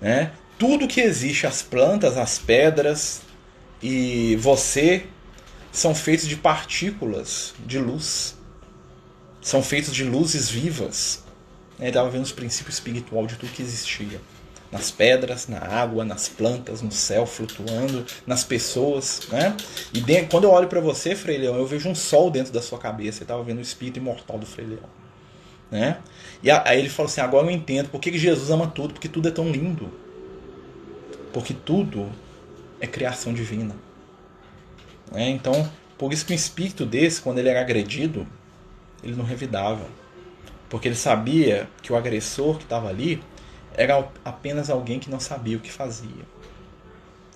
S1: Né? Tudo que existe, as plantas, as pedras e você, são feitos de partículas de luz. São feitos de luzes vivas. Ele estava vendo os princípios espirituais de tudo que existia. Nas pedras, na água, nas plantas, no céu flutuando, nas pessoas, né? E quando eu olho para você, Frei Leão, eu vejo um sol dentro da sua cabeça. Eu estava vendo o espírito imortal do Frei Leão, né? E aí ele falou assim, agora eu entendo por que Jesus ama tudo, porque tudo é tão lindo. Porque tudo é criação divina. Né? Então, por isso que um espírito desse, quando ele era agredido, ele não revidava. Porque ele sabia que o agressor que estava ali era apenas alguém que não sabia o que fazia.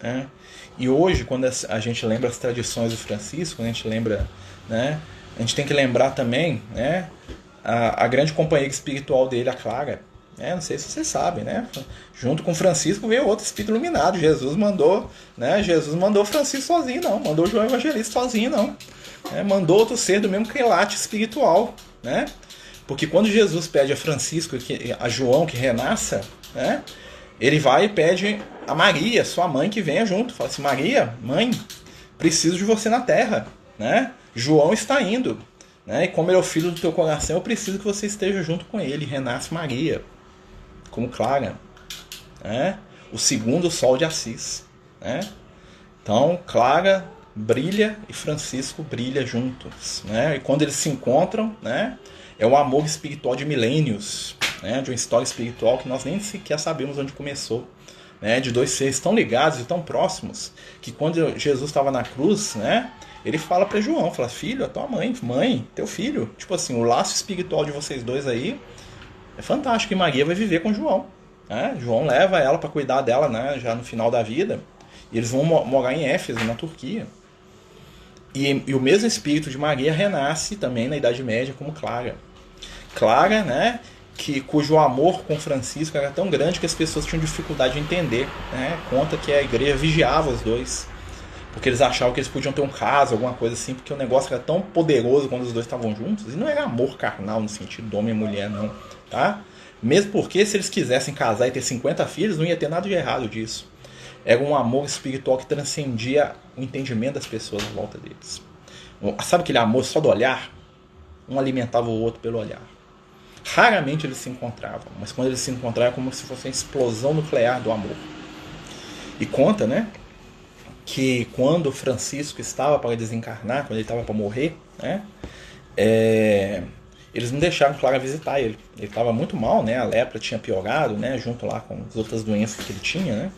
S1: Né? E hoje, quando a gente lembra as tradições do Francisco, a gente lembra, né, a gente tem que lembrar também, né, a grande companheira espiritual dele, a Clara, Não sei se vocês sabem, né? Junto com Francisco veio outro espírito iluminado. Jesus mandou Francisco sozinho, não. Mandou João Evangelista sozinho, não. Mandou outro ser do mesmo quilate espiritual, né? Porque quando Jesus pede a Francisco, a João que renasça, né? Ele vai e pede a Maria, sua mãe, que venha junto. Fala assim: Maria, mãe, preciso de você na terra, né? João está indo, né? E como ele é o filho do teu coração, eu preciso que você esteja junto com ele. Renasce Maria, como Clara, né? O segundo sol de Assis, né? Então Clara brilha e Francisco brilha juntos, né? E quando eles se encontram, né? É o amor espiritual de milênios, né? De uma história espiritual que nós nem sequer sabemos onde começou, né? De dois seres tão ligados e tão próximos que quando Jesus estava na cruz, né? Ele fala para João, fala: filho, a tua mãe, teu filho. Tipo assim, o laço espiritual de vocês dois aí é fantástico. E Maria vai viver com João, né? João leva ela para cuidar dela, né? Já no final da vida. E eles vão morar em Éfeso, na Turquia. E o mesmo espírito de Maria renasce também na Idade Média como Clara. Clara, né? Cujo amor com Francisco era tão grande que as pessoas tinham dificuldade de entender, né? Conta que a igreja vigiava os dois, porque eles achavam que eles podiam ter um caso, alguma coisa assim, porque o negócio era tão poderoso quando os dois estavam juntos. E não era amor carnal no sentido de homem e mulher, não, tá? Mesmo porque se eles quisessem casar e ter 50 filhos, não ia ter nada de errado disso. Era um amor espiritual que transcendia o entendimento das pessoas à volta deles. Sabe aquele amor só do olhar? Um alimentava o outro pelo olhar. Raramente eles se encontravam, mas quando eles se encontravam, é como se fosse uma explosão nuclear do amor. E conta, né, que quando Francisco estava para desencarnar, quando ele estava para morrer, né, eles não deixaram Clara visitar ele. Ele estava muito mal, né, a lepra tinha piorado, né, junto lá com as outras doenças que ele tinha, né,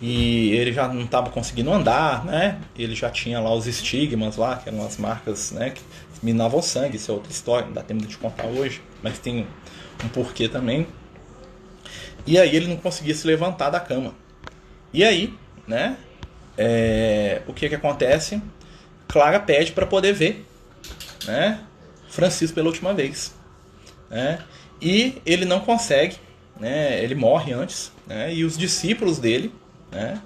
S1: e ele já não estava conseguindo andar, né, ele já tinha lá os estigmas lá, que eram as marcas, né, que minavam o sangue. Isso é outra história, não dá tempo de te contar hoje, mas tem um porquê também. E aí ele não conseguia se levantar da cama. E aí, né, o que acontece? Clara pede para poder ver, né, Francisco pela última vez, né, e ele não consegue, né, ele morre antes, né, e os discípulos dele, né,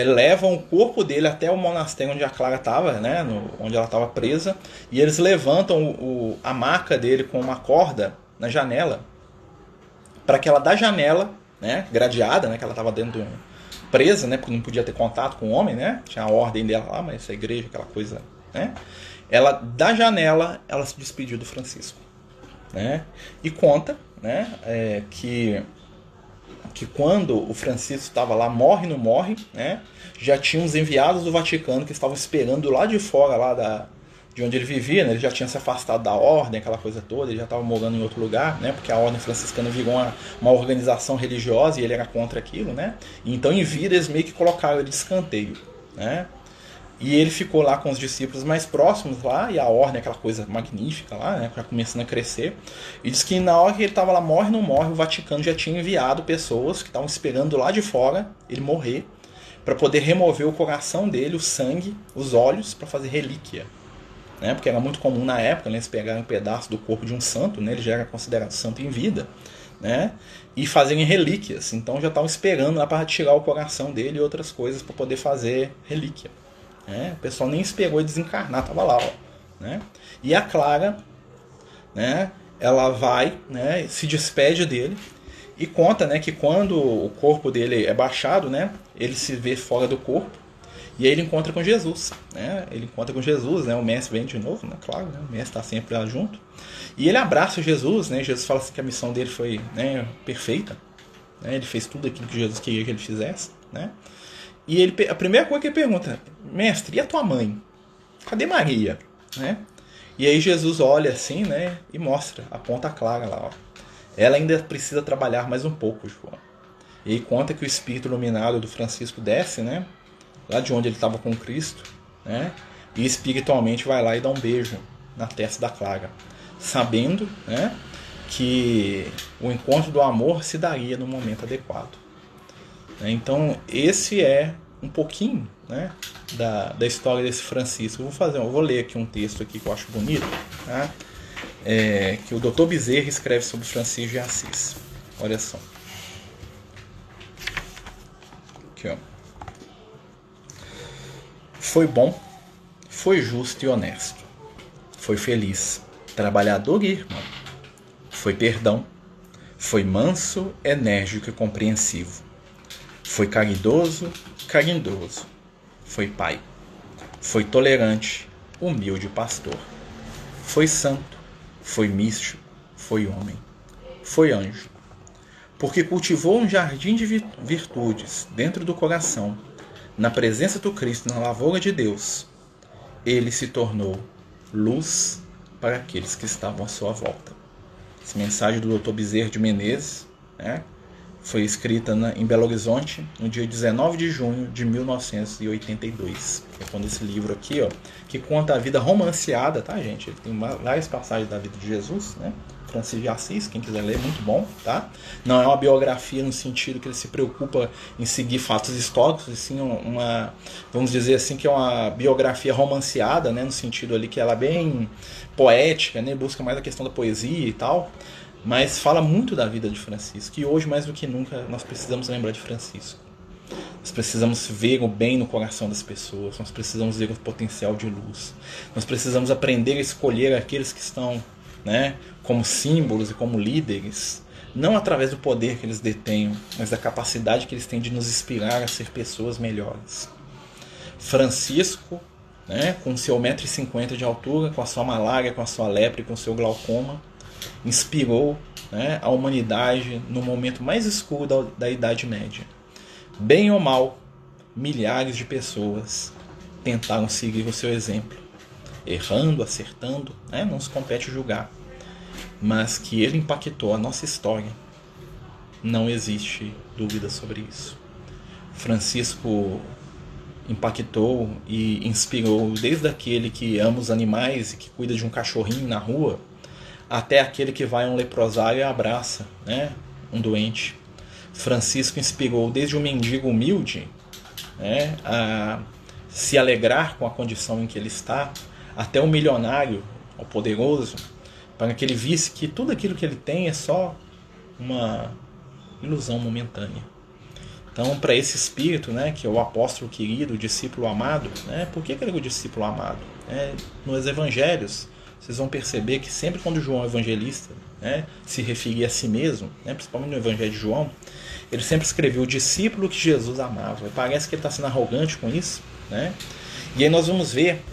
S1: levam o corpo dele até o monastério onde a Clara estava, né, onde ela estava presa, e eles levantam a maca dele com uma corda na janela, para que ela da janela, né, gradeada, né, que ela estava dentro presa, né, porque não podia ter contato com o homem, né, tinha a ordem dela lá, mas essa igreja, aquela coisa, né, ela da janela ela se despediu do Francisco, né, e conta, né, que quando o Francisco estava lá, morre ou não morre, né, já tinha uns enviados do Vaticano que estavam esperando lá de fora, lá de onde ele vivia, né, ele já tinha se afastado da ordem, aquela coisa toda, ele já estava morando em outro lugar, né, porque a ordem franciscana virou uma organização religiosa e ele era contra aquilo, né, e então em vida eles meio que colocaram ele de escanteio, né, e ele ficou lá com os discípulos mais próximos lá, e a ordem, aquela coisa magnífica lá, né, já começando a crescer. E diz que na hora que ele estava lá, morre ou não morre, o Vaticano já tinha enviado pessoas que estavam esperando lá de fora ele morrer, para poder remover o coração dele, o sangue, os olhos, para fazer relíquia. Né, porque era muito comum na época, né, eles pegarem um pedaço do corpo de um santo, né, ele já era considerado santo em vida, né, e fazerem relíquias. Então já estavam esperando lá para tirar o coração dele e outras coisas para poder fazer relíquia. O pessoal nem esperou desencarnar, estava lá, ó, né? E a Clara, né, ela vai, né, se despede dele e conta, né, que quando o corpo dele é baixado, né, ele se vê fora do corpo e aí ele encontra com Jesus, né? Ele encontra com Jesus, né? O mestre vem de novo, né? Claro, né? O mestre está sempre lá junto e ele abraça Jesus, né? Jesus fala assim que a missão dele foi, né, perfeita, né? Ele fez tudo aquilo que Jesus queria que ele fizesse, né? E a primeira coisa que ele pergunta: mestre, e a tua mãe? Cadê Maria? Né? E aí Jesus olha assim, né, e mostra, aponta a Clara lá, ó. Ela ainda precisa trabalhar mais um pouco, João. E aí conta que o espírito iluminado do Francisco desce, né, lá de onde ele estava com Cristo, né, e espiritualmente vai lá e dá um beijo na testa da Clara, sabendo, né, que o encontro do amor se daria no momento adequado. Então esse é um pouquinho, né, da história desse Francisco. Eu vou ler aqui um texto aqui que eu acho bonito, tá? Que o Dr. Bezerra escreve sobre Francisco de Assis. Olha só. Aqui, ó. Foi bom, foi justo e honesto. Foi feliz, trabalhador e irmão. Foi perdão, foi manso, enérgico e compreensivo. Foi caridoso, carinhoso. Foi pai. Foi tolerante, humilde pastor. Foi santo, foi místico, foi homem. Foi anjo. Porque cultivou um jardim de virtudes dentro do coração, na presença do Cristo, na lavoura de Deus, ele se tornou luz para aqueles que estavam à sua volta. Essa mensagem do Dr. Bezerra de Menezes, né, foi escrita em Belo Horizonte no dia 19 de junho de 1982. É quando esse livro aqui, ó, que conta a vida romanceada, tá, gente? Ele tem várias passagens da vida de Jesus, né? Francisco de Assis, quem quiser ler, muito bom, tá? Não é uma biografia no sentido que ele se preocupa em seguir fatos históricos, e sim uma, vamos dizer assim, que é uma biografia romanceada, né? No sentido ali que ela é bem poética, né? Busca mais a questão da poesia e tal, mas fala muito da vida de Francisco, e hoje mais do que nunca nós precisamos lembrar de Francisco. Nós precisamos ver o bem no coração das pessoas, nós precisamos ver o potencial de luz, nós precisamos aprender a escolher aqueles que estão, né, como símbolos e como líderes, não através do poder que eles detêm, mas da capacidade que eles têm de nos inspirar a ser pessoas melhores. Francisco, né, com seu 1,50 m de altura, com a sua malária, com a sua lepra e com o seu glaucoma, inspirou, né, a humanidade no momento mais escuro da Idade Média. Bem ou mal, milhares de pessoas tentaram seguir o seu exemplo, errando, acertando, né? Não se compete julgar, mas que ele impactou a nossa história, não existe dúvida sobre isso. Francisco impactou e inspirou desde aquele que ama os animais e que cuida de um cachorrinho na rua, até aquele que vai a um leprosário e abraça, né, um doente. Francisco inspirou desde um mendigo humilde, né, a se alegrar com a condição em que ele está, até o milionário, o poderoso, para que ele visse que tudo aquilo que ele tem é só uma ilusão momentânea. Então, para esse espírito, né, que é o apóstolo querido, o discípulo amado, né, por que ele é o discípulo amado? Nos evangelhos, vocês vão perceber que sempre quando João Evangelista, né, se referia a si mesmo, né, principalmente no Evangelho de João, ele sempre escreveu o discípulo que Jesus amava. E parece que ele está sendo arrogante com isso, né? E aí nós vamos ver,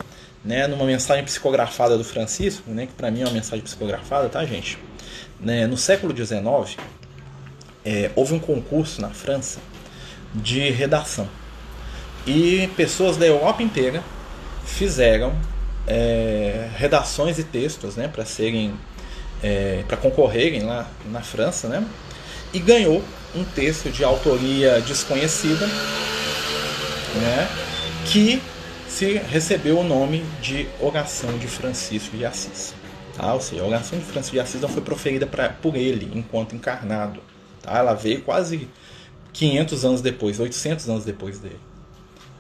S1: né, numa mensagem psicografada do Francisco, né, que para mim é uma mensagem psicografada, tá, gente? Né, no século XIX, houve um concurso na França de redação. E pessoas da Europa inteira fizeram redações e textos, né, para serem para concorrerem lá na França, né? E ganhou um texto de autoria desconhecida, né, que se recebeu o nome de Oração de Francisco de Assis. Tá? Ou seja, a Oração de Francisco de Assis não foi proferida por ele enquanto encarnado. Tá? Ela veio quase 500 anos depois, 800 anos depois dele.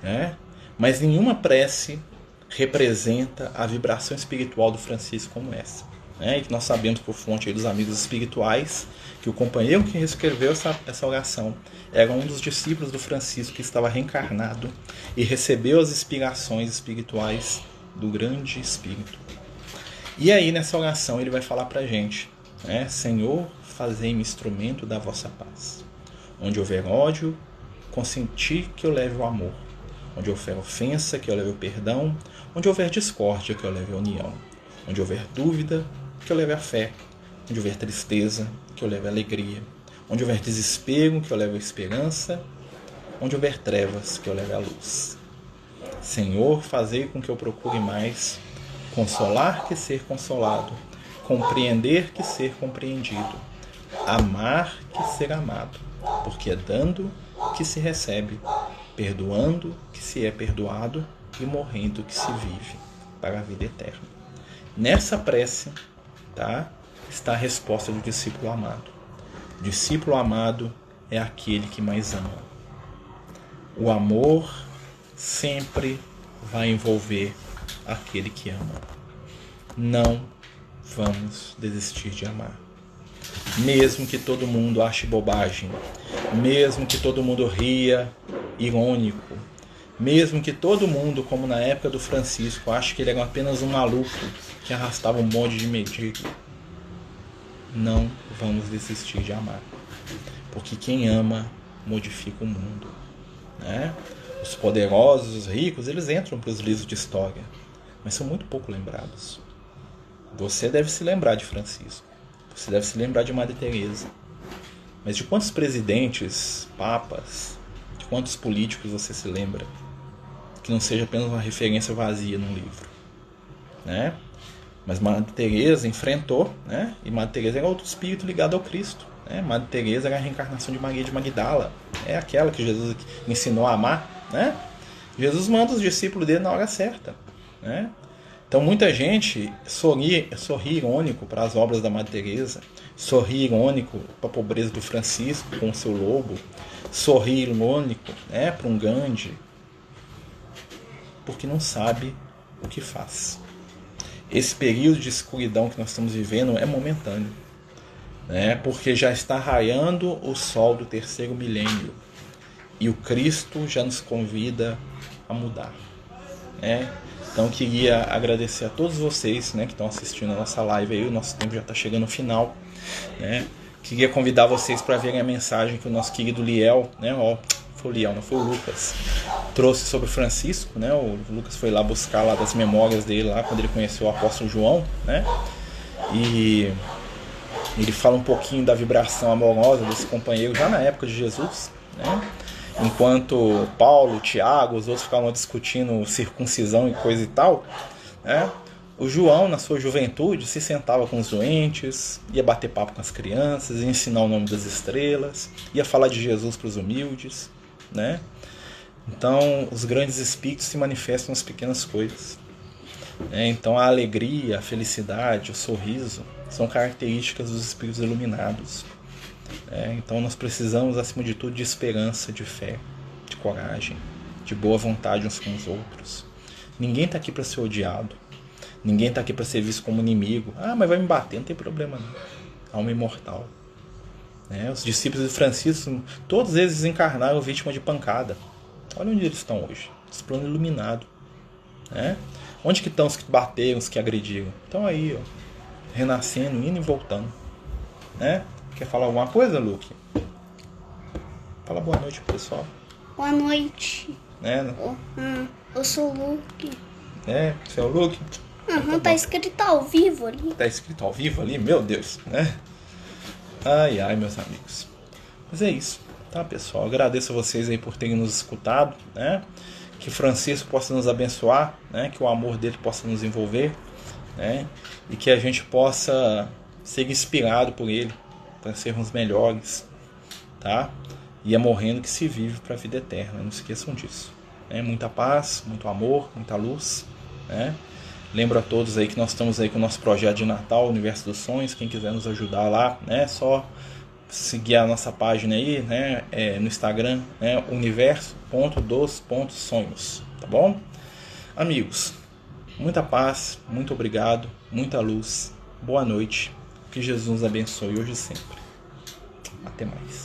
S1: Né? Mas nenhuma prece representa a vibração espiritual do Francisco como essa. Né? E que nós sabemos por fonte aí dos amigos espirituais que o companheiro que escreveu essa oração era um dos discípulos do Francisco que estava reencarnado e recebeu as inspirações espirituais do grande Espírito. E aí nessa oração ele vai falar pra gente, né? Senhor, fazei-me instrumento da vossa paz. Onde houver ódio, consenti que eu leve o amor. Onde houver ofensa, que eu leve o perdão. Onde houver discórdia, que eu leve a união. Onde houver dúvida, que eu leve a fé. Onde houver tristeza, que eu leve a alegria. Onde houver desespero, que eu leve a esperança. Onde houver trevas, que eu leve a luz. Senhor, fazei com que eu procure mais consolar que ser consolado, compreender que ser compreendido, amar que ser amado, porque é dando que se recebe, perdoando que se é perdoado e morrendo que se vive para a vida eterna. Nessa prece, tá, está a resposta do discípulo amado. O discípulo amado é aquele que mais ama. O amor sempre vai envolver aquele que ama. Não vamos desistir de amar. mesmo que todo mundo ache bobagem, mesmo que todo mundo ria, irônico, mesmo que todo mundo, como na época do Francisco, ache que ele era apenas um maluco que arrastava um monte de medíocre, não vamos desistir de amar, porque quem ama modifica o mundo, né? Os poderosos, os ricos, eles entram para os livros de história, mas são muito pouco lembrados. Você deve se lembrar de Francisco, você deve se lembrar de Madre Teresa, mas de quantos presidentes, papas, de quantos políticos você se lembra que não seja apenas uma referência vazia num livro, né? Mas Madre Teresa enfrentou, né? E Madre Teresa era outro espírito ligado ao Cristo, né? Madre Teresa era a reencarnação de Maria de Magdala, é aquela que Jesus ensinou a amar, né? Jesus manda os discípulos dele na hora certa, né? Então muita gente sorri irônico para as obras da Madre Teresa, sorri irônico para a pobreza do Francisco com o seu lobo, sorri irônico, né, para um Gandhi, porque não sabe o que faz. Esse período de escuridão que nós estamos vivendo é momentâneo, né, porque já está raiando o sol do terceiro milênio e o Cristo já nos convida a mudar, né? Então queria agradecer a todos vocês, né, que estão assistindo a nossa live aí, o nosso tempo já está chegando ao final, né? Queria convidar vocês para verem a mensagem que o nosso querido Liel, né, foi o Liel, não foi o Lucas, trouxe sobre Francisco, né? O Lucas foi lá buscar lá das memórias dele lá quando ele conheceu o apóstolo João, né? E ele fala um pouquinho da vibração amorosa desse companheiro já na época de Jesus, né? Enquanto Paulo, Tiago, os outros ficavam discutindo circuncisão e coisa e tal, né? O João, na sua juventude, se sentava com os doentes, ia bater papo com as crianças, ia ensinar o nome das estrelas, ia falar de Jesus para os humildes, né? Então, os grandes espíritos se manifestam nas pequenas coisas, né? Então, a alegria, a felicidade, o sorriso são características dos espíritos iluminados. Então nós precisamos, acima de tudo, de esperança, de fé, de coragem, de boa vontade uns com os outros. Ninguém está aqui para ser odiado, ninguém está aqui para ser visto como inimigo. Ah, mas vai me bater, não tem problema não. Alma imortal, né? Os discípulos de Francisco, todos eles desencarnaram vítima de pancada. Olha onde eles estão hoje, esse plano iluminado, né? Onde que estão os que bateram, os que agrediram? Estão aí, ó, renascendo, indo e voltando, né? Quer falar alguma coisa, Luke? Fala boa noite pro pessoal.
S2: Boa noite. Eu sou o Luke.
S1: Você é o Luke?
S2: Então, tá escrito ao vivo ali.
S1: Tá escrito ao vivo ali? Meu Deus, né? Ai, ai, meus amigos. Mas é isso, tá, pessoal? Agradeço a vocês aí por terem nos escutado, né? Que Francisco possa nos abençoar, né? Que o amor dele possa nos envolver, né? E que a gente possa ser inspirado por ele, para sermos melhores, tá? E é morrendo que se vive para a vida eterna, não esqueçam disso, né? Muita paz, muito amor, muita luz, né? Lembro a todos aí que nós estamos aí com o nosso projeto de Natal, Universo dos Sonhos. Quem quiser nos ajudar lá, né? Só seguir a nossa página aí, né? No Instagram, né? universo.dos.sonhos, tá bom? Amigos, muita paz, muito obrigado, muita luz, boa noite. Que Jesus nos abençoe hoje e sempre. Até mais.